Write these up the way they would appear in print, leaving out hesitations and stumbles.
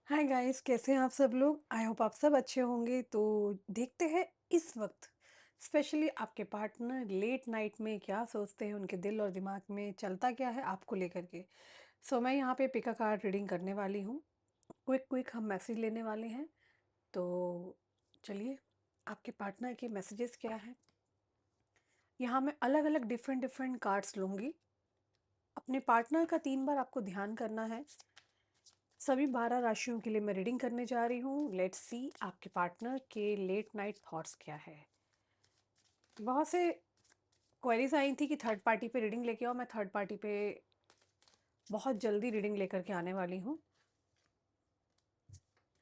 Hi guys, कैसे हैं आप सब लोग? आई होप आप सब अच्छे होंगे। तो देखते हैं इस वक्त स्पेशली आपके पार्टनर लेट नाइट में क्या सोचते हैं, उनके दिल और दिमाग में चलता क्या है आपको लेकर के। मैं यहाँ पे पिक अ कार्ड रीडिंग करने वाली हूँ। क्विक क्विक हम मैसेज लेने वाले हैं। तो चलिए, आपके पार्टनर के मैसेजेस क्या हैं। यहाँ मैं अलग अलग डिफरेंट डिफरेंट कार्ड्स लूँगी। अपने पार्टनर का 3 बार आपको ध्यान करना है। सभी 12 राशियों के लिए मैं रीडिंग करने जा रही हूँ। लेट्स सी आपके पार्टनर के लेट नाइट थॉट्स क्या है। बहुत से क्वेरीज आई थी कि थर्ड पार्टी पे रीडिंग लेके आओ। मैं थर्ड पार्टी पे बहुत जल्दी रीडिंग लेकर के आने वाली हूँ।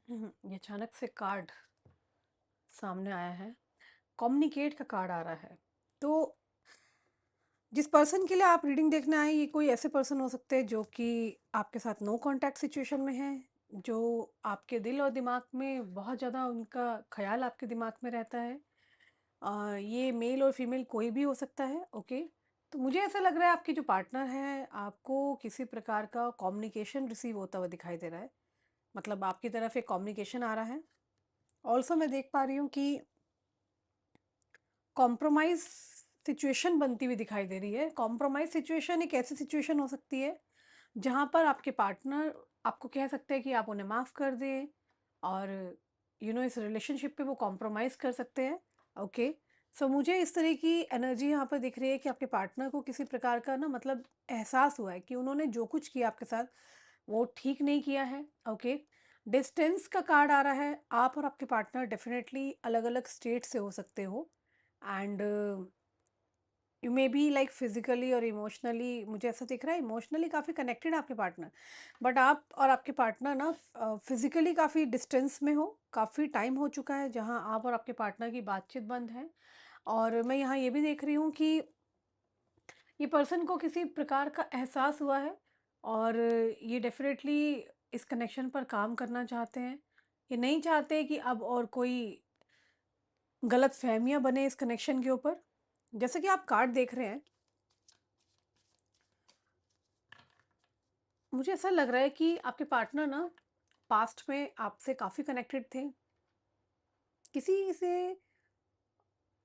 ये अचानक से कार्ड सामने आया है। कम्युनिकेट का कार्ड आ रहा है। तो जिस पर्सन के लिए आप रीडिंग देखने आए, ये कोई ऐसे पर्सन हो सकते हैं जो कि आपके साथ नो कांटेक्ट सिचुएशन में है, जो आपके दिल और दिमाग में बहुत ज़्यादा उनका ख्याल आपके दिमाग में रहता है। ये मेल और फीमेल कोई भी हो सकता है। ओके, तो मुझे ऐसा लग रहा है आपके जो पार्टनर है, आपको किसी प्रकार का कम्युनिकेशन रिसीव होता हुआ दिखाई दे रहा है। मतलब आपकी तरफ एक कम्युनिकेशन आ रहा है। ऑल्सो मैं देख पा रही हूँ कि कॉम्प्रोमाइज़ सिचुएशन बनती हुई दिखाई दे रही है। कॉम्प्रोमाइज़ सिचुएशन एक ऐसी सिचुएशन हो सकती है, जहाँ पर आपके पार्टनर आपको कह सकते हैं कि आप उन्हें माफ़ कर दें और इस रिलेशनशिप पे वो कॉम्प्रोमाइज़ कर सकते हैं। ओके, मुझे इस तरह की एनर्जी यहाँ पर दिख रही है कि आपके पार्टनर को किसी प्रकार का ना मतलब एहसास हुआ है कि उन्होंने जो कुछ किया आपके साथ, वो ठीक नहीं किया है। ओके, डिस्टेंस का कार्ड आ रहा है। आप और आपके पार्टनर डेफ़िनेटली अलग-अलग स्टेट से हो सकते हो and you may be like physically और इमोशनली। मुझे ऐसा दिख रहा है इमोशनली काफ़ी कनेक्टेड है आपके पार्टनर, बट आप और आपके पार्टनर ना फिजिकली काफ़ी डिस्टेंस में हो। काफ़ी टाइम हो चुका है जहां आप और आपके पार्टनर की बातचीत बंद है। और मैं यहाँ ये भी देख रही हूँ कि ये पर्सन को किसी प्रकार का एहसास हुआ है और ये डेफिनेटली इस कनेक्शन पर काम करना चाहते हैं। ये नहीं चाहते कि अब और कोई गलत फहमियां बने इस कनेक्शन के ऊपर। जैसे कि आप कार्ड देख रहे हैं, मुझे ऐसा लग रहा है कि आपके पार्टनर ना पास्ट में आपसे काफ़ी कनेक्टेड थे। किसी से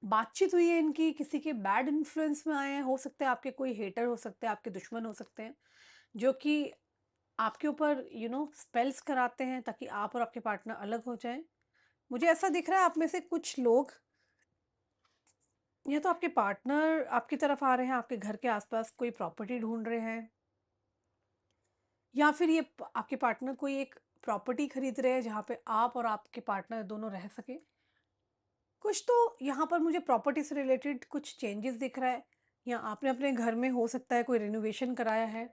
बातचीत हुई है इनकी, किसी के बैड इन्फ्लुएंस में आए हैं। हो सकते हैं आपके कोई हेटर हो सकते हैं, आपके दुश्मन हो सकते हैं, जो कि आपके ऊपर स्पेल्स कराते हैं ताकि आप और आपके पार्टनर अलग हो जाएं। मुझे ऐसा दिख रहा है आप में से कुछ लोग या तो आपके पार्टनर आपकी तरफ आ रहे हैं, आपके घर के आसपास कोई प्रॉपर्टी ढूंढ रहे हैं, या फिर आपके पार्टनर कोई एक प्रॉपर्टी खरीद रहे हैं जहाँ पे आप और आपके पार्टनर दोनों रह सके। कुछ तो यहाँ पर मुझे प्रॉपर्टी से रिलेटेड कुछ चेंजेस दिख रहा है, या आपने अपने घर में हो सकता है कोई रिनोवेशन कराया है।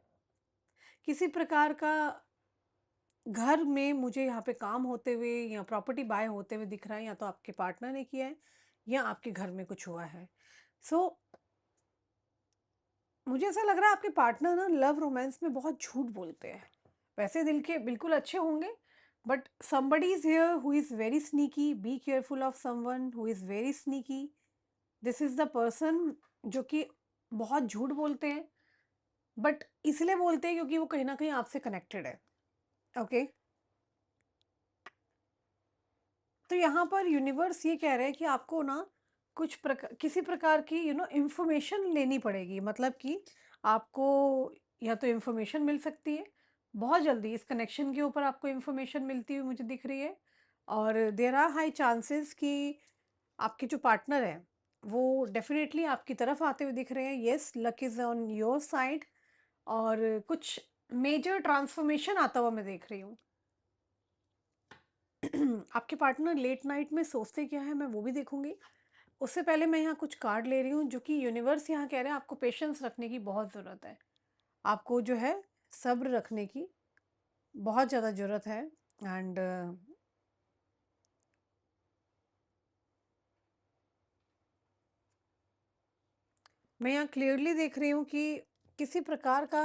किसी प्रकार का घर में मुझे यहाँ पे काम होते हुए या प्रॉपर्टी बाय होते हुए दिख रहा है, या तो आपके पार्टनर ने किया है या आपके घर में कुछ हुआ है। सो मुझे ऐसा लग रहा है आपके पार्टनर ना लव रोमांस में बहुत झूठ बोलते हैं। वैसे दिल के बिल्कुल अच्छे होंगे, but somebody is here who is very sneaky. Be careful of someone who is very sneaky. This is the person जो कि बहुत झूठ बोलते हैं, बट इसलिए बोलते हैं क्योंकि वो कहीं ना कहीं आपसे कनेक्टेड है। ओके, तो यहाँ पर यूनिवर्स ये कह रहे हैं कि आपको ना कुछ किसी प्रकार की इंफॉर्मेशन लेनी पड़ेगी। मतलब कि आपको या तो इंफॉर्मेशन मिल सकती है बहुत जल्दी, इस कनेक्शन के ऊपर आपको इंफॉर्मेशन मिलती हुई मुझे दिख रही है। और देर आर हाई चांसेस कि आपके जो पार्टनर है वो डेफिनेटली आपकी तरफ आते हुए दिख रहे हैं। Yes, luck is on your side. और कुछ मेजर ट्रांसफॉर्मेशन आता हुआ मैं देख रही हूँ। आपके पार्टनर लेट नाइट में सोचते क्या है मैं वो भी देखूंगी। उससे पहले मैं यहाँ कुछ कार्ड ले रही हूँ, जो कि यूनिवर्स यहाँ कह रहे हैं आपको पेशेंस रखने की बहुत ज़रूरत है। आपको जो है सब्र रखने की बहुत ज़्यादा ज़रूरत है। एंड मैं यहाँ क्लियरली देख रही हूँ कि किसी प्रकार का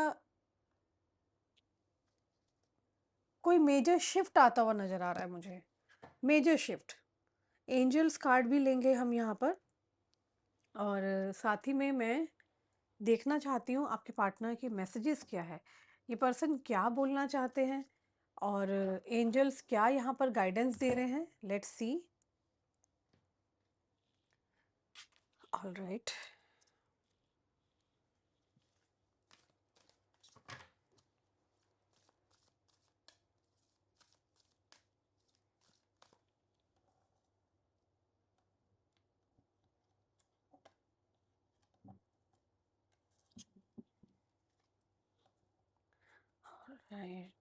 कोई मेजर शिफ्ट आता हुआ नज़र आ रहा है मुझे। Major shift. एंजल्स कार्ड भी लेंगे हम यहाँ पर। और साथ ही में मैं देखना चाहती हूँ आपके पार्टनर के मैसेजेस क्या है, ये पर्सन क्या बोलना चाहते हैं। और एंजल्स क्या यहाँ पर गाइडेंस दे रहे हैं, let's see. All right. Right.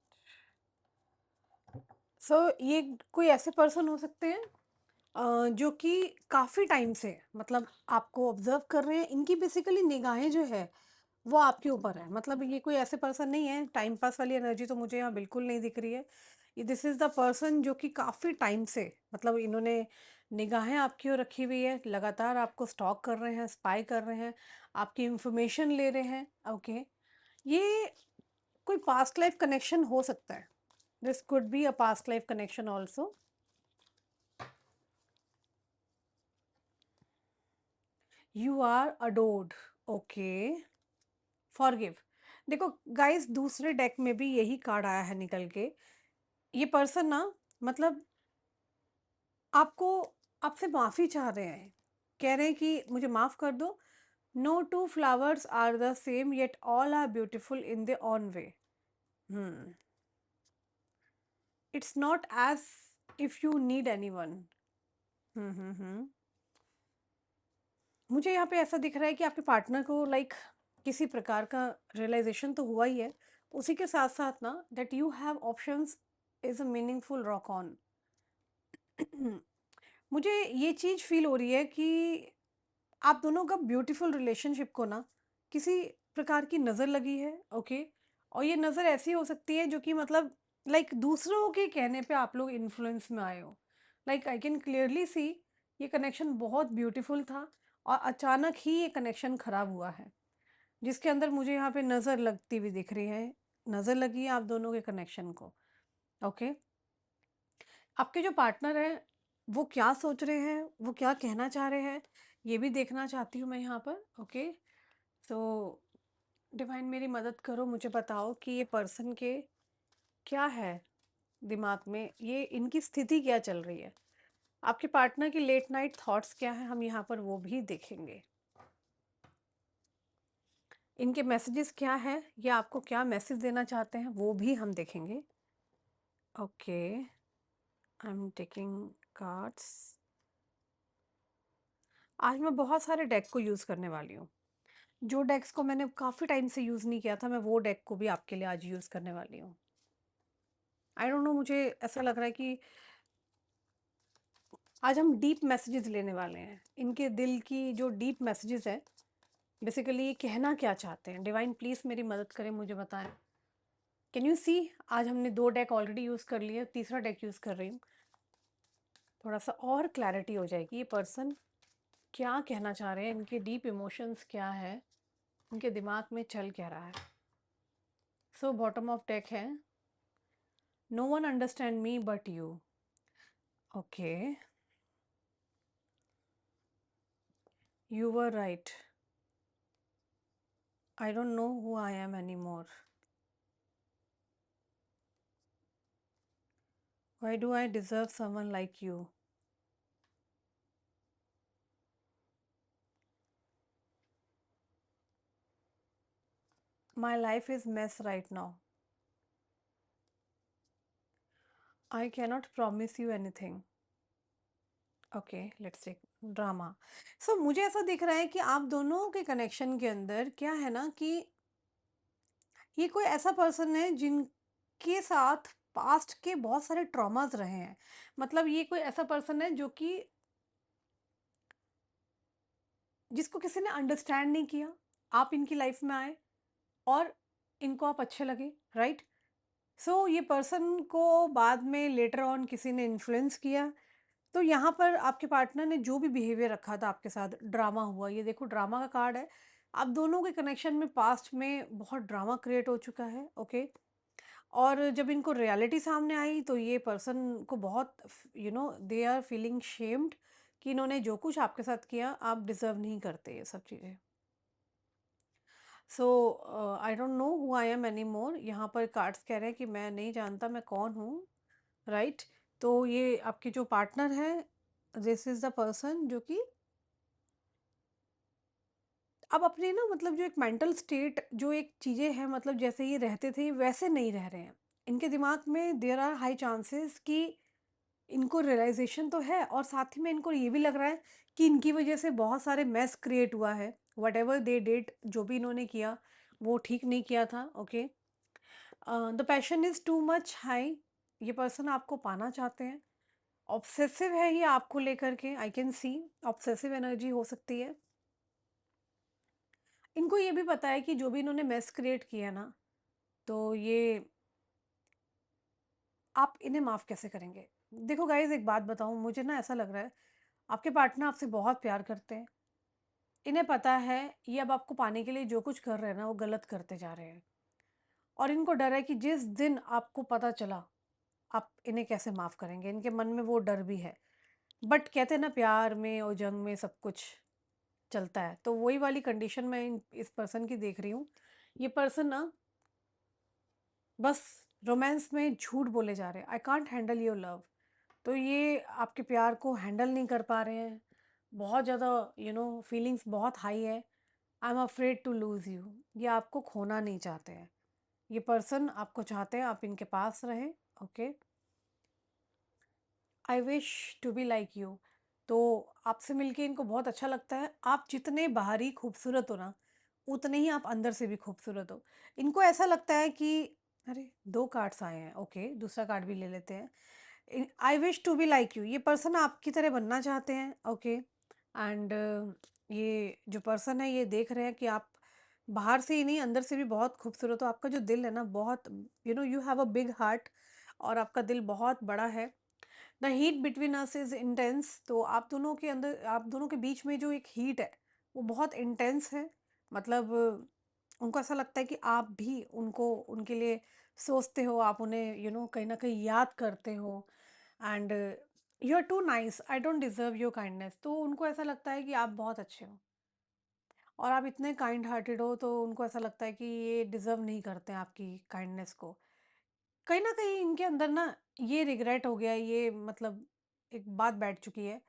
So ये कोई ऐसे पर्सन हो सकते हैं जो कि काफ़ी टाइम से मतलब आपको ऑब्जर्व कर रहे हैं। इनकी बेसिकली निगाहें जो है वो आपके ऊपर है। मतलब ये कोई ऐसे पर्सन नहीं है, टाइम पास वाली एनर्जी तो मुझे यहाँ बिल्कुल नहीं दिख रही है। ये दिस इज़ द पर्सन जो कि काफ़ी टाइम से मतलब इन्होंने निगाहें आपकी ओर रखी हुई है, लगातार आपको स्टॉक कर रहे हैं, स्पाई कर रहे हैं, आपकी इंफॉर्मेशन ले रहे हैं। ओके, ये कोई पास्ट लाइफ कनेक्शन हो सकता है। This could be a past life connection also. You are adored. Okay, forgive. देखो गाइस, दूसरे डेक में भी यही कार्ड आया है निकल के। ये पर्सन ना मतलब आपको आपसे माफी चाह रहे हैं, कह रहे हैं कि मुझे माफ कर दो। No two flowers are the same yet all are beautiful in the own way. Hmm, it's not as if you need anyone. Hmm. मुझे यहाँ पे ऐसा दिख रहा है कि आपके पार्टनर को लाइक किसी प्रकार का रियलाइजेशन तो हुआ ही है। उसी के साथ साथ ना that you have options is a meaningful rock on. मुझे ये चीज़ फील हो रही है कि आप दोनों का ब्यूटीफुल रिलेशनशिप को ना किसी प्रकार की नज़र लगी है। ओके, और ये नज़र ऐसी हो सकती है जो कि मतलब लाइक दूसरों के कहने पे आप लोग इन्फ्लुएंस में आए हो। Like I can clearly see ये कनेक्शन बहुत ब्यूटीफुल था और अचानक ही ये कनेक्शन खराब हुआ है, जिसके अंदर मुझे यहाँ पे नज़र लगती हुई दिख रही है। नज़र लगी है आप दोनों के कनेक्शन को। ओके, आपके जो पार्टनर हैं वो क्या सोच रहे हैं, वो क्या कहना चाह रहे हैं, ये भी देखना चाहती हूँ मैं यहाँ पर। ओके, सो डिवाइन मेरी मदद करो, मुझे बताओ कि ये पर्सन के क्या है दिमाग में, ये इनकी स्थिति क्या चल रही है, आपके पार्टनर की लेट नाइट थॉट्स क्या है, हम यहाँ पर वो भी देखेंगे। इनके मैसेजेस क्या है, ये आपको क्या मैसेज देना चाहते हैं वो भी हम देखेंगे। Okay, I am taking cards. आज मैं बहुत सारे डेक को यूज़ करने वाली हूँ। जो डेक्स को मैंने काफ़ी टाइम से यूज़ नहीं किया था, मैं वो डेक को भी आपके लिए आज यूज़ करने वाली हूँ। आई डोंट नो, मुझे ऐसा लग रहा है कि आज हम डीप मैसेजेस लेने वाले हैं। इनके दिल की जो डीप मैसेजेस हैं, बेसिकली ये कहना क्या चाहते हैं। डिवाइन प्लीज़ मेरी मदद करें, मुझे बताएं। कैन यू सी, आज हमने 2 डेक ऑलरेडी यूज़ कर लिए, तीसरा डेक यूज़ कर रही हूँ। थोड़ा सा और क्लैरिटी हो जाएगी, ये पर्सन क्या कहना चाह रहे हैं, इनके डीप इमोशंस क्या है, इनके दिमाग में चल क्या रहा है। सो बॉटम ऑफ डेक है, no one understand me but you. Okay, you were right, I don't know who I am anymore. Why do I deserve someone like you. My life is mess right now, I cannot promise you anything. Okay, let's take drama. So मुझे ऐसा दिख रहा है कि आप दोनों के connection के अंदर क्या है ना कि ये कोई ऐसा पर्सन है जिनके साथ पास्ट के बहुत सारे ट्रॉमास रहे हैं। मतलब ये कोई ऐसा पर्सन है जो कि जिसको किसी ने अंडरस्टैंड नहीं किया, आप इनकी लाइफ में आए और इनको आप अच्छे लगे, राइट। सो ये पर्सन को बाद में लेटर ऑन किसी ने इन्फ्लुएंस किया। तो यहाँ पर आपके पार्टनर ने जो भी बिहेवियर रखा था आपके साथ, ड्रामा हुआ। ये देखो ड्रामा का कार्ड है। आप दोनों के कनेक्शन में पास्ट में बहुत ड्रामा क्रिएट हो चुका है। ओके, और जब इनको रियलिटी सामने आई तो ये पर्सन को बहुत दे आर फीलिंग शेम्ड कि इन्होंने जो कुछ आपके साथ किया, आप डिजर्व नहीं करते ये सब चीज़ें। So I don't know who I am anymore. यहाँ पर कार्ड्स कह रहे हैं कि मैं नहीं जानता मैं कौन हूँ, राइट। तो ये आपके जो पार्टनर है, दिस इज द पर्सन जो कि अब अपने ना मतलब जो एक मेंटल स्टेट, जो एक चीज़ें हैं मतलब जैसे ये रहते थे वैसे नहीं रह रहे हैं। इनके दिमाग में देयर आर हाई चांसेस कि इनको रियलाइजेशन तो है, और साथ ही में इनको ये भी लग रहा है कि इनकी वजह से बहुत सारे मेस क्रिएट हुआ है। वट एवर दे डिड, जो भी इन्होंने किया वो ठीक नहीं किया था। Okay, the passion is too much high. ये पर्सन आपको पाना चाहते हैं, ऑब्सेसिव है ये आपको लेकर के। I can see obsessive energy हो सकती है। इनको ये भी पता है कि जो भी इन्होंने मेस क्रिएट किया ना, तो ये आप इन्हें माफ़ कैसे करेंगे? देखो गाइज़, एक बात बताऊँ, मुझे ना ऐसा लग रहा है आपके पार्टनर आपसे बहुत प्यार करते हैं। इन्हें पता है ये अब आपको पाने के लिए जो कुछ कर रहे हैं ना वो गलत करते जा रहे हैं, और इनको डर है कि जिस दिन आपको पता चला आप इन्हें कैसे माफ़ करेंगे। इनके मन में वो डर भी है। बट कहते हैं ना, प्यार में और जंग में सब कुछ चलता है, तो वही वाली कंडीशन मैं इस पर्सन की देख रही हूँ। ये पर्सन ना बस रोमांस में झूठ बोले जा रहे हैं, I can't handle your love. तो ये आपके प्यार को हैंडल नहीं कर पा रहे हैं। बहुत ज़्यादा फीलिंग्स बहुत हाई है। I am afraid to lose you. ये आपको खोना नहीं चाहते हैं। ये पर्सन आपको चाहते हैं आप इनके पास रहें। Okay, I wish to be like you. तो आपसे मिलके इनको बहुत अच्छा लगता है। आप जितने बाहरी खूबसूरत हो ना, उतने ही आप अंदर से भी खूबसूरत हो। इनको ऐसा लगता है कि अरे, दो कार्ड्स आए हैं, ओके दूसरा कार्ड भी ले लेते हैं। I wish to be like you, ये पर्सन आपकी तरह बनना चाहते हैं। ओके, एंड ये जो पर्सन है ये देख रहे हैं कि आप बाहर से ही नहीं अंदर से भी बहुत खूबसूरत हो। आपका जो दिल है ना, बहुत you have a big heart, और आपका दिल बहुत बड़ा है। The heat between us is intense. तो आप दोनों के अंदर, आप दोनों के बीच में जो एक हीट है वो बहुत इंटेंस है। मतलब उनको ऐसा लगता है कि आप भी उनको, उनके लिए सोचते हो, आप उन्हें कहीं ना कहीं याद करते हो। And you are too nice, I don't deserve your kindness. तो उनको ऐसा लगता है कि आप बहुत अच्छे हो और आप इतने काइंड हार्टेड हो, तो उनको ऐसा लगता है कि ये डिजर्व नहीं करते हैं आपकी काइंडनेस को। कहीं न कहीं इनके अंदर ना ये रिग्रेट हो गया है, ये मतलब एक बात बैठ चुकी है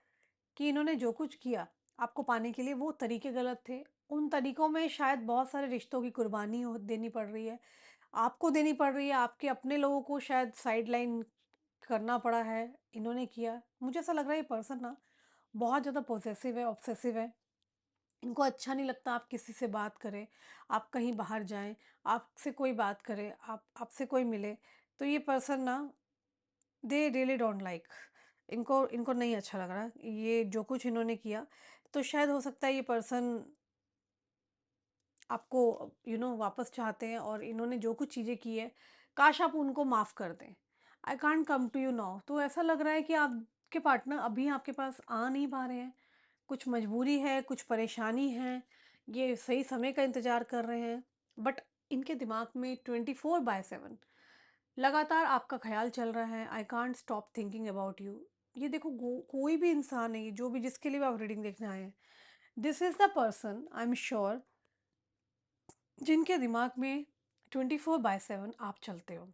कि इन्होंने जो कुछ किया आपको पाने के लिए वो तरीके गलत थे। उन तरीकों में शायद बहुत सारे रिश्तों की कुर्बानी हो देनी पड़ रही है। आपको देनी पड़ रही है, आपके अपने लोगों को शायद साइडलाइन करना पड़ा है, इन्होंने किया। मुझे ऐसा लग रहा है ये पर्सन ना बहुत ज़्यादा पॉसेसिव है, ऑब्सेसिव है। इनको अच्छा नहीं लगता आप किसी से बात करें, आप कहीं बाहर जाएँ, आपसे कोई बात करे, आप आपसे कोई मिले, तो ये पर्सन ना दे रियली डोंट लाइक। इनको इनको नहीं अच्छा लग रहा ये जो कुछ इन्होंने किया। तो शायद हो सकता है ये पर्सन आपको वापस चाहते हैं, और इन्होंने जो कुछ चीज़ें की है काश आप उनको माफ़ कर दें। I can't come to you now. तो ऐसा लग रहा है कि आपके पार्टनर अभी आपके पास आ नहीं पा रहे हैं। कुछ मजबूरी है, कुछ परेशानी है, ये सही समय का इंतज़ार कर रहे हैं। बट इनके दिमाग में 24/7 लगातार आपका ख़्याल चल रहा है। I can't stop thinking about you. ये देखो, कोई भी इंसान है, ये जो भी जिसके लिए भी आप रीडिंग देखने आए हैं, this is the person I am sure जिनके दिमाग में 24/7 आप चलते हो।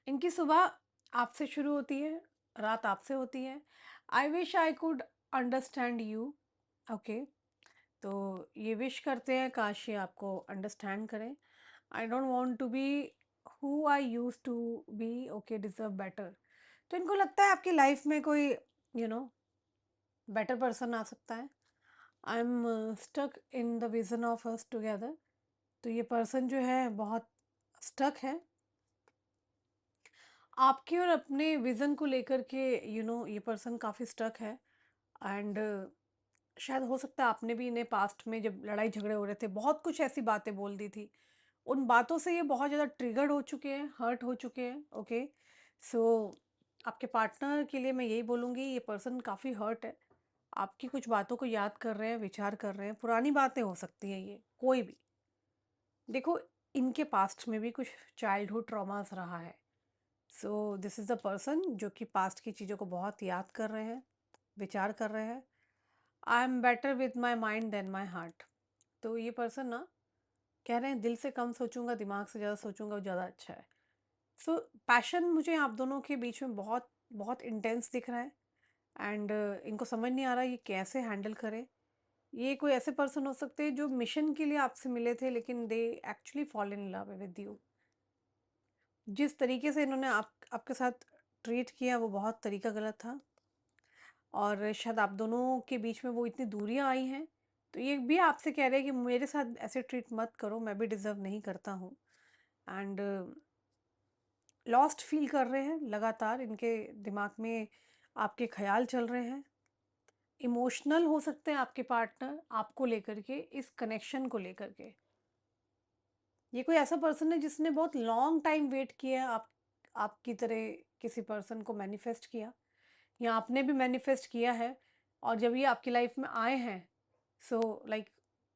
इनकी सुबह आपसे शुरू होती है, रात आपसे होती है। आई wish I could understand you. Okay, तो ये विश करते हैं काश ये आपको अंडरस्टैंड करें। I don't want to be who I used to be. Okay, deserve better. तो इनको लगता है आपकी लाइफ में कोई बेटर पर्सन आ सकता है। I am stuck in the vision of us together. तो ये पर्सन जो है बहुत स्टक है आपके और अपने विजन को लेकर के। ये पर्सन काफ़ी स्टक है। एंड शायद हो सकता है आपने भी इन्हें पास्ट में जब लड़ाई झगड़े हो रहे थे बहुत कुछ ऐसी बातें बोल दी थी। उन बातों से ये बहुत ज़्यादा ट्रिगर्ड हो चुके हैं, हर्ट हो चुके हैं। ओके, सो आपके पार्टनर के लिए मैं यही बोलूँगी, ये पर्सन काफ़ी हर्ट है। आपकी कुछ बातों को याद कर रहे हैं, विचार कर रहे हैं। पुरानी बातें हो सकती हैं, ये कोई भी। देखो, इनके पास्ट में भी कुछ चाइल्डहुड ट्रॉमास रहा है। So this is the person जो कि पास्ट की चीज़ों को बहुत याद कर रहे हैं, विचार कर रहे हैं। I am better with my mind than my heart. तो ये पर्सन ना कह रहे हैं दिल से कम सोचूंगा, दिमाग से ज़्यादा सोचूंगा, वो ज़्यादा अच्छा है। सो पैशन मुझे आप दोनों के बीच में बहुत बहुत इंटेंस दिख रहा है। एंड इनको समझ नहीं आ रहा ये कैसे हैंडल करें। ये कोई ऐसे पर्सन हो सकते हैं जो मिशन के लिए आपसे मिले थे, लेकिन they actually fall in love with you. जिस तरीके से इन्होंने आपके साथ ट्रीट किया वो बहुत तरीका गलत था, और शायद आप दोनों के बीच में वो इतनी दूरियां आई हैं। तो ये भी आपसे कह रहे हैं कि मेरे साथ ऐसे ट्रीट मत करो, मैं भी डिज़र्व नहीं करता हूँ। एंड लॉस्ट फील कर रहे हैं, लगातार इनके दिमाग में आपके ख्याल चल रहे हैं। इमोशनल हो सकते हैं आपके पार्टनर आपको लेकर के, इस कनेक्शन को लेकर के। ये कोई ऐसा पर्सन है जिसने बहुत लॉन्ग टाइम वेट किया है आपकी तरह किसी पर्सन को मैनिफेस्ट किया, या आपने भी मैनिफेस्ट किया है। और जब ये आपकी लाइफ में आए हैं, so like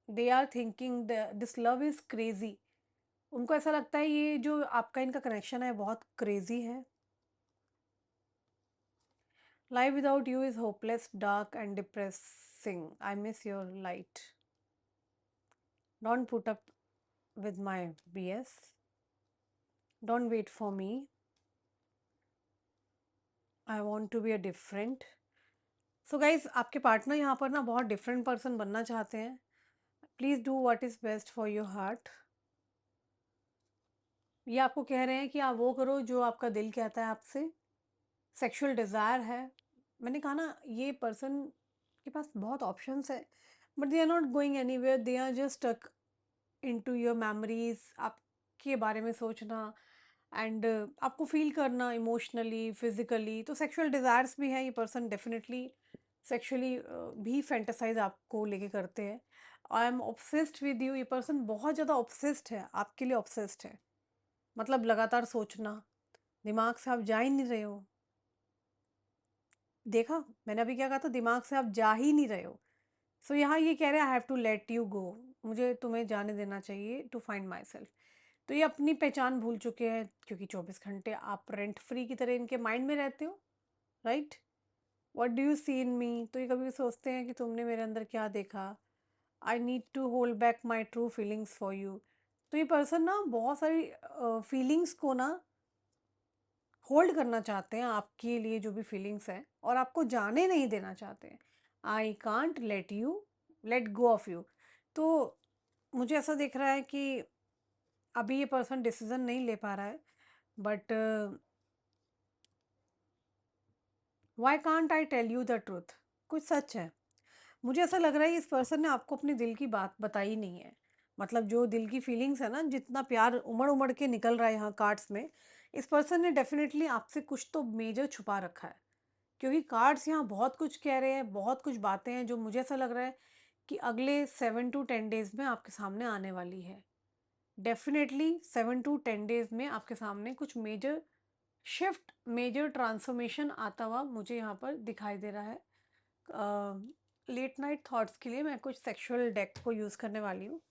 they are thinking this love is crazy. उनको ऐसा लगता है ये जो आपका इनका कनेक्शन है बहुत क्रेजी है। Life without you is hopeless, dark and depressing, I miss your light, don't put up with my BS. Don't wait for me. I want to be a different. So guys, आपके partner यहाँ पर ना बहुत different person बनना चाहते हैं। Please do what is best for your heart. ये आपको कह रहे हैं कि आप वो करो जो आपका दिल कहता है आपसे। सेक्सुअल डिज़ायर है। मैंने कहा ना, ये पर्सन के पास बहुत ऑप्शंस है, but they are not going anywhere, they are just stuck into your memories, आपके बारे में सोचना एंड आपको फील करना इमोशनली, फिजिकली। तो सेक्सुअल डिज़ायर्स भी हैं, ये पर्सन डेफिनेटली सेक्सुअली भी फैंटेसाइज आपको लेके करते हैं। I am obsessed with you, ये पर्सन बहुत ज़्यादा ऑब्सेस्ड है, आपके लिए ऑब्सेस्ड है। मतलब लगातार सोचना, दिमाग से आप जा ही नहीं रहे हो। देखा, मैंने अभी क्या कहा था, दिमाग से आप जा ही नहीं रहे हो। सो यहाँ ये कह रहे हैं I have to let you go, मुझे तुम्हें जाने देना चाहिए टू फाइंड माई सेल्फ। तो ये अपनी पहचान भूल चुके हैं, क्योंकि 24 घंटे आप रेंट फ्री की तरह इनके माइंड में रहते हो, right. What do you see इन मी, तो ये कभी भी सोचते हैं कि तुमने मेरे अंदर क्या देखा। I need to hold back my true feelings for you. तो ये पर्सन ना बहुत सारी फीलिंग्स को ना होल्ड करना चाहते हैं, आपके लिए जो भी फीलिंग्स हैं, और आपको जाने नहीं देना चाहते हैं। I can't let you let go of you. तो मुझे ऐसा दिख रहा है कि अभी ये पर्सन डिसीजन नहीं ले पा रहा है, but why can't I tell you the truth, कुछ सच है। मुझे ऐसा लग रहा है इस पर्सन ने आपको अपने दिल की बात बताई नहीं है। मतलब जो दिल की फीलिंग्स है ना, जितना प्यार उमड़ उमड़ के निकल रहा है यहाँ कार्ड्स में, इस पर्सन ने डेफिनेटली आपसे कुछ तो मेजर छुपा रखा है। क्योंकि कार्ड्स यहाँ बहुत कुछ कह रहे हैं, बहुत कुछ बातें हैं जो मुझे ऐसा लग रहा है कि अगले 7 to 10 डेज में आपके सामने आने वाली है। डेफिनेटली 7 to 10 डेज में आपके सामने कुछ मेजर शिफ्ट, मेजर ट्रांसफॉर्मेशन आता हुआ मुझे यहाँ पर दिखाई दे रहा है। लेट नाइट थॉट्स के लिए मैं कुछ सेक्सुअल डेक को यूज़ करने वाली हूँ।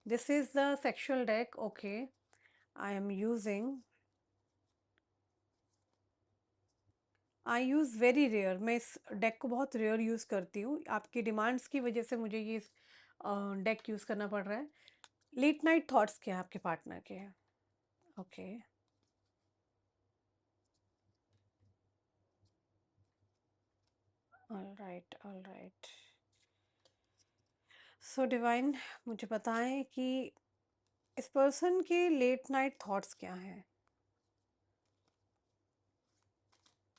This is the sexual deck, okay. I use very rare, मैं इस डेक को बहुत रेयर यूज़ करती हूँ, आपकी डिमांड्स की वजह से मुझे ये डेक यूज़ करना पड़ रहा है। लेट नाइट थॉट्स क्या है आपके पार्टनर के? Okay, alright alright. So divine, मुझे बताएं कि इस पर्सन के लेट नाइट थॉट्स क्या हैं,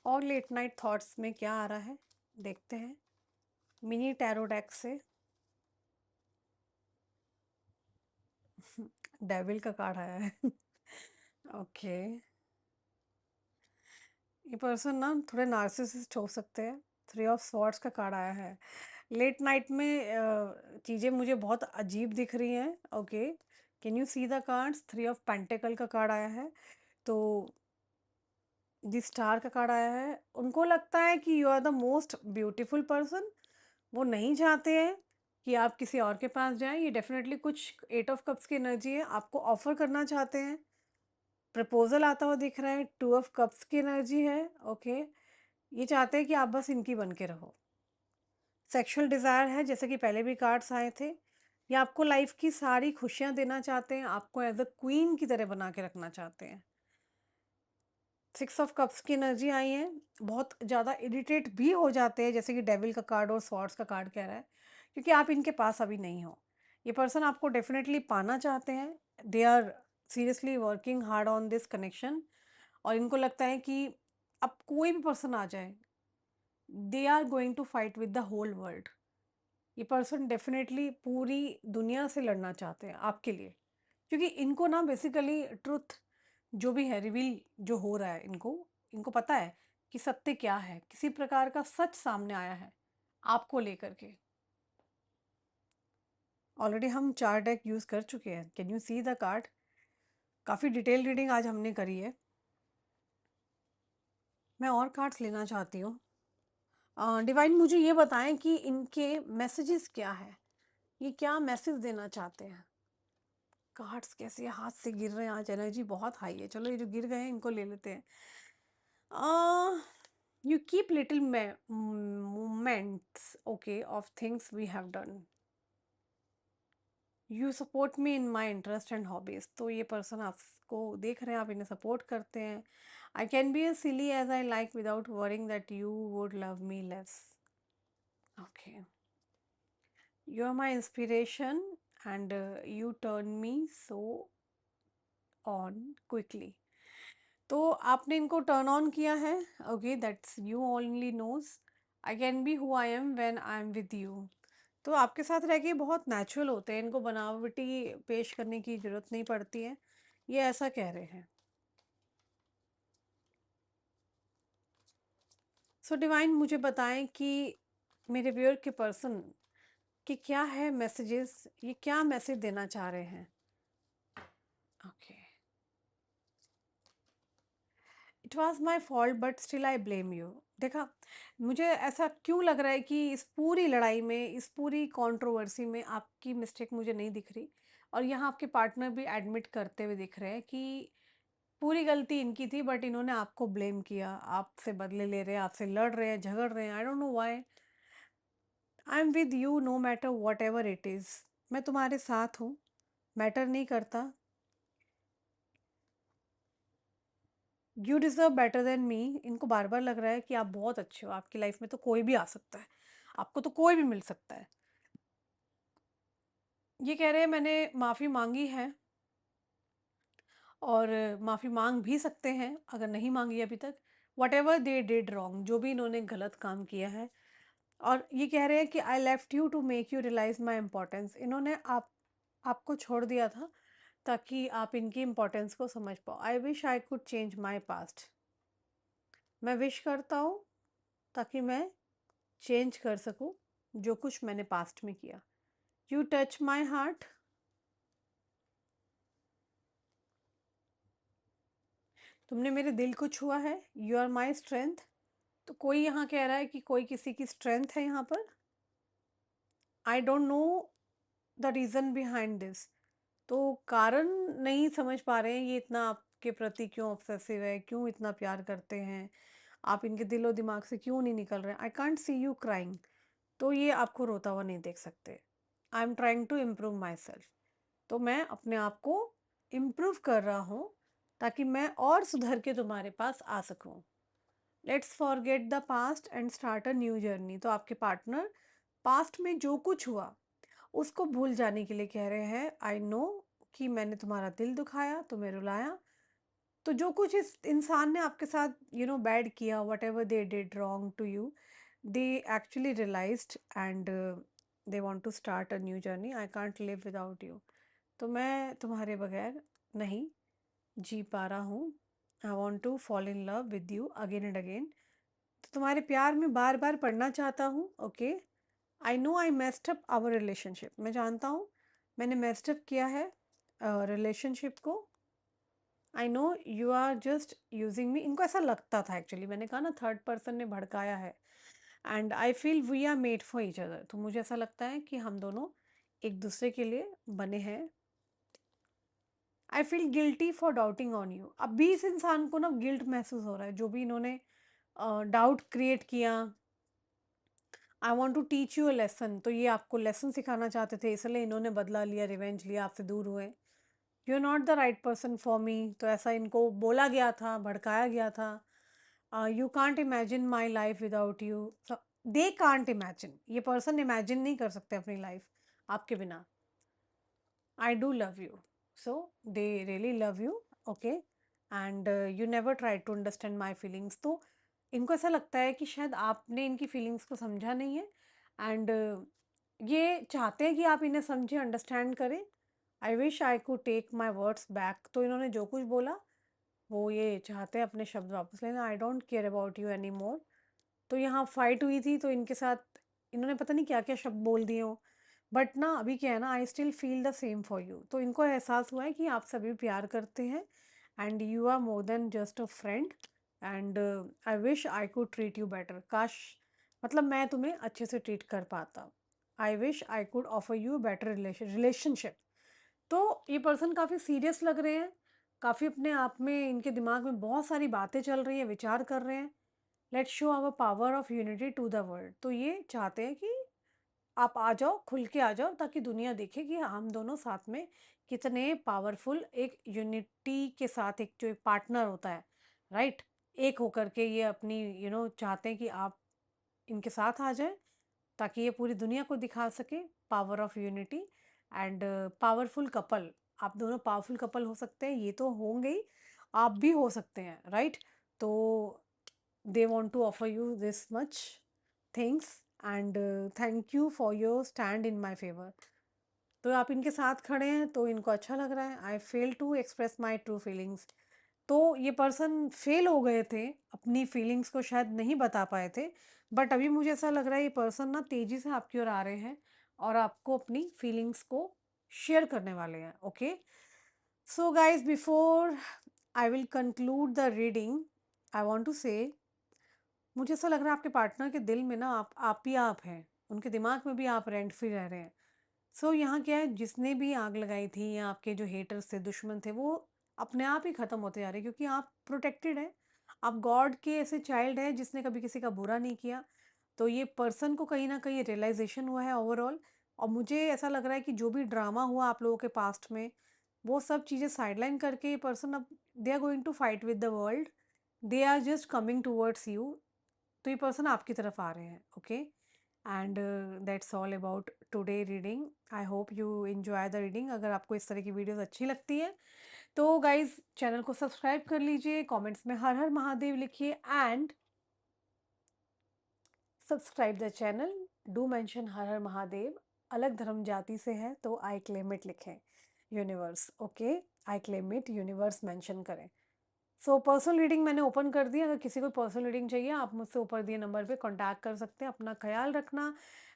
और लेट नाइट थॉट्स में क्या आ रहा है, देखते हैं मिनी टैरो डेक से। डेविल का कार्ड आया है। ओके, ये पर्सन ना थोड़े नार्सिसिस्ट हो सकते हैं। 3 ऑफ स्वॉर्ड्स का कार्ड आया है। लेट नाइट में चीज़ें मुझे बहुत अजीब दिख रही हैं। Okay, can you see the cards? 3 of pentacle का कार्ड आया है। तो द स्टार का कार्ड आया है। उनको लगता है कि you are the most beautiful person. वो नहीं चाहते हैं कि आप किसी और के पास जाएं। ये डेफिनेटली कुछ 8 ऑफ कप्स की एनर्जी है, आपको ऑफर करना चाहते हैं। प्रपोजल आता हुआ दिख रहा है। 2 ऑफ कप्स की एनर्जी है। ओके, ये चाहते हैं कि आप बस इनकी बन के रहो। सेक्सुअल डिज़ायर है, जैसे कि पहले भी कार्ड्स आए थे। ये आपको लाइफ की सारी खुशियाँ देना चाहते हैं, आपको एज़ अ क्वीन की तरह बना के रखना चाहते हैं। 6 ऑफ कप्स की एनर्जी आई है, बहुत ज़्यादा इरिटेट भी हो जाते हैं, जैसे कि डेविल का कार्ड और स्वॉर्ड्स का कार्ड कह रहा है, क्योंकि आप इनके पास अभी नहीं हो। ये पर्सन आपको डेफ़िनेटली पाना चाहते हैं, they are seriously working hard on this connection, और इनको लगता है कि अब कोई भी पर्सन आ जाए, they are going to fight with the whole world. ये पर्सन डेफ़िनेटली पूरी दुनिया से लड़ना चाहते हैं आपके लिए, क्योंकि इनको ना बेसिकली ट्रुथ जो भी है रिवील जो हो रहा है, इनको इनको पता है कि सत्य क्या है, किसी प्रकार का सच सामने आया है आपको लेकर के। ऑलरेडी हम 4 डेक यूज़ कर चुके हैं, can you see the card? काफ़ी डिटेल रीडिंग आज हमने करी है। मैं और कार्ड्स लेना चाहती हूँ। डिवाइन मुझे ये बताएं कि इनके मैसेजेस क्या है, ये क्या मैसेज देना चाहते हैं? कार्ड्स कैसे हाथ से गिर रहे हैं, आज एनर्जी बहुत हाई है। चलो ये जो गिर गए हैं इनको ले लेते हैं। You keep little moments, okay, of things we have done. You support me in my interest and hobbies. तो ये पर्सन आपको देख रहे हैं, आप इन्हें सपोर्ट करते हैं। I can be as silly as I like without worrying that you would love me less. Okay. You are my inspiration and you turn me so on quickly. तो आपने इनको टर्न ऑन किया है। Okay, that's you only knows. I can be who I am when I am with you. तो आपके साथ रह के बहुत नेचुरल होते हैं, इनको बनावटी पेश करने की ज़रूरत नहीं पड़ती है, ये ऐसा कह रहे हैं। सो डिवाइन मुझे बताएं कि मेरे व्यूअर के पर्सन कि क्या है मैसेजेस, ये क्या मैसेज देना चाह रहे हैं? Okay, it was my fault but still I blame you. देखा, मुझे ऐसा क्यों लग रहा है कि इस पूरी लड़ाई में, इस पूरी कंट्रोवर्सी में आपकी मिस्टेक मुझे नहीं दिख रही, और यहाँ आपके पार्टनर भी एडमिट करते हुए दिख रहे हैं कि पूरी गलती इनकी थी, बट इन्होंने आपको ब्लेम किया, आपसे बदले ले रहे हैं, आपसे लड़ रहे हैं, झगड़ रहे हैं। आई don't know why. I am with you know matter what ever it is. मैं तुम्हारे साथ हूँ, मैटर नहीं करता। You deserve better than me. इनको बार बार लग रहा है कि आप बहुत अच्छे हो, आपकी लाइफ में तो कोई भी आ सकता है, आपको तो कोई भी मिल सकता है। ये कह रहे हैं मैंने माफ़ी मांगी है, और माफ़ी मांग भी सकते हैं अगर नहीं मांगी अभी तक। What ever they did wrong, जो भी इन्होंने गलत काम किया है। और ये कह रहे हैं कि I left you to make you realise my importance. इन्होंने आपको छोड़ दिया था ताकि आप इनकी इम्पोर्टेंस को समझ पाओ। आई wish I could change my past. मैं विश करता हूँ ताकि मैं चेंज कर सकूँ जो कुछ मैंने पास्ट में किया। You touch my heart. तुमने मेरे दिल को छुआ है। You are my strength. तो कोई यहाँ कह रहा है कि कोई किसी की स्ट्रेंथ है यहाँ पर। आई don't know the reason behind this. तो कारण नहीं समझ पा रहे हैं, ये इतना आपके प्रति क्यों ऑब्सेसिव है, क्यों इतना प्यार करते हैं, आप इनके दिलो दिमाग से क्यों नहीं निकल रहे हैं। I can't see you crying. तो ये आपको रोता हुआ नहीं देख सकते। I am trying to improve myself. तो मैं अपने आप को इम्प्रूव कर रहा हूँ ताकि मैं और सुधर के तुम्हारे पास आ सकूँ। Let's forget the past and start a new journey. तो आपके पार्टनर पास्ट में जो कुछ हुआ उसको भूल जाने के लिए कह रहे हैं। आई नो कि मैंने तुम्हारा दिल दुखाया, तुम्हें रुलाया। तो जो कुछ इस इंसान ने आपके साथ बैड किया, whatever they did wrong to you, they actually realised and they want to start a new journey. I can't live without you. तो मैं तुम्हारे बगैर नहीं जी पा रहा हूँ। I want to fall in love with you again and again. तो तुम्हारे प्यार में बार बार पढ़ना चाहता हूँ। Okay, I know I messed up our relationship. मैं जानता हूँ मैंने मेस्ड अप किया है रिलेशनशिप को। I know you are just using me. इनको ऐसा लगता था एक्चुअली, मैंने कहा ना थर्ड पर्सन ने भड़काया है। And I feel we are made for each other. तो मुझे ऐसा लगता है कि हम दोनों एक दूसरे के लिए बने हैं। I feel guilty for doubting on you. अब भी इस इंसान को ना गिल्ट महसूस हो रहा है, जो भी इन्होंने डाउट क्रिएट किया। I want to teach you a lesson, तो ये आपको लेसन सिखाना चाहते थे, इसलिए इन्होंने बदला लिया, रिवेंज लिया, आपसे दूर हुए। You are not the right person for me, तो ऐसा इनको बोला गया था, भड़काया गया था। You can't imagine my life without you, they can't imagine, ये पर्सन इमेजिन नहीं कर सकते अपनी लाइफ आपके बिना। I do love you. So they really love you, okay? And you never try to understand my feelings. तो इनको ऐसा लगता है कि शायद आपने इनकी फीलिंग्स को समझा नहीं है, एंड ये चाहते हैं कि आप इन्हें समझें, अंडरस्टैंड करें। I wish I could take my words back, तो इन्होंने जो कुछ बोला वो ये चाहते हैं अपने शब्द वापस लेना। I don't care about you any more. तो यहाँ फाइट हुई थी, तो इनके साथ इन्होंने पता नहीं क्या क्या शब्द बोल दिए हो, बट ना अभी क्या है ना, I still feel the same for you, तो इनको एहसास हुआ है कि आप सभी प्यार करते हैं, and you are more than just a friend, and I wish I could treat you better, काश मतलब मैं तुम्हें अच्छे से ट्रीट कर पाता। I wish I could offer you better relationship. तो ये पर्सन काफ़ी सीरियस लग रहे हैं, काफ़ी अपने आप में, इनके दिमाग में बहुत सारी बातें चल रही हैं, विचार कर रहे हैं। Let's show our power of unity to the world, तो ये चाहते हैं कि आप आ जाओ, खुल के आ जाओ, ताकि दुनिया देखे कि हम दोनों साथ में कितने पावरफुल, एक यूनिटी के साथ, एक जो एक पार्टनर होता है, राइट, एक होकर के ये अपनी चाहते हैं कि आप इनके साथ आ जाएं, ताकि ये पूरी दुनिया को दिखा सके power of unity, and powerful couple. आप दोनों पावरफुल कपल हो सकते हैं, ये तो होंगे ही, आप भी हो सकते हैं, राइट। तो they want to offer you this much things, and thank you for your stand in my favor। तो आप इनके साथ खड़े हैं तो इनको अच्छा लग रहा है। I fail to express my true feelings, तो ये पर्सन फेल हो गए थे, अपनी फीलिंग्स को शायद नहीं बता पाए थे, बट अभी मुझे ऐसा लग रहा है ये पर्सन ना तेजी से आपकी ओर आ रहे हैं, और आपको अपनी फीलिंग्स को शेयर करने वाले हैं, okay. So guys, before I will conclude the reading, I want to say, मुझे ऐसा लग रहा है आपके पार्टनर के दिल में ना आप ही आप हैं, उनके दिमाग में भी आप रेंट फ्री रह रहे हैं। सो यहाँ क्या है, जिसने भी आग लगाई थी या आपके जो हेटर्स थे, दुश्मन थे, वो अपने आप ही ख़त्म होते जा रहे हैं, क्योंकि आप प्रोटेक्टेड हैं, आप गॉड के ऐसे चाइल्ड हैं जिसने कभी किसी का बुरा नहीं किया। तो ये पर्सन को कहीं ना कहीं रियलाइजेशन हुआ है ओवरऑल, और मुझे ऐसा लग रहा है कि जो भी ड्रामा हुआ आप लोगों के पास्ट में, वो सब चीज़ें साइडलाइन करके ये पर्सन अब they are going to fight with the world, they are just coming towards you. तो ये पर्सन आपकी तरफ आ रहे हैं, okay. And that's all about today reading. I hope you enjoy the reading. अगर आपको इस तरह की वीडियोस अच्छी लगती है तो गाइज चैनल को सब्सक्राइब कर लीजिए, कमेंट्स में हर हर महादेव लिखिए, and subscribe the channel, do mention हर हर महादेव। अलग धर्म जाति से है तो आई क्लेम इट लिखें, universe, okay, I claim it universe mention करें। सो पर्सनल रीडिंग मैंने ओपन कर दी, अगर किसी को पर्सनल रीडिंग चाहिए आप मुझसे ऊपर दिए नंबर पे कांटेक्ट कर सकते हैं। अपना ख्याल रखना,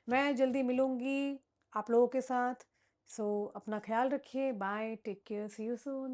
मैं जल्दी मिलूंगी आप लोगों के साथ। सो अपना ख्याल रखिए, bye, take care, see you soon.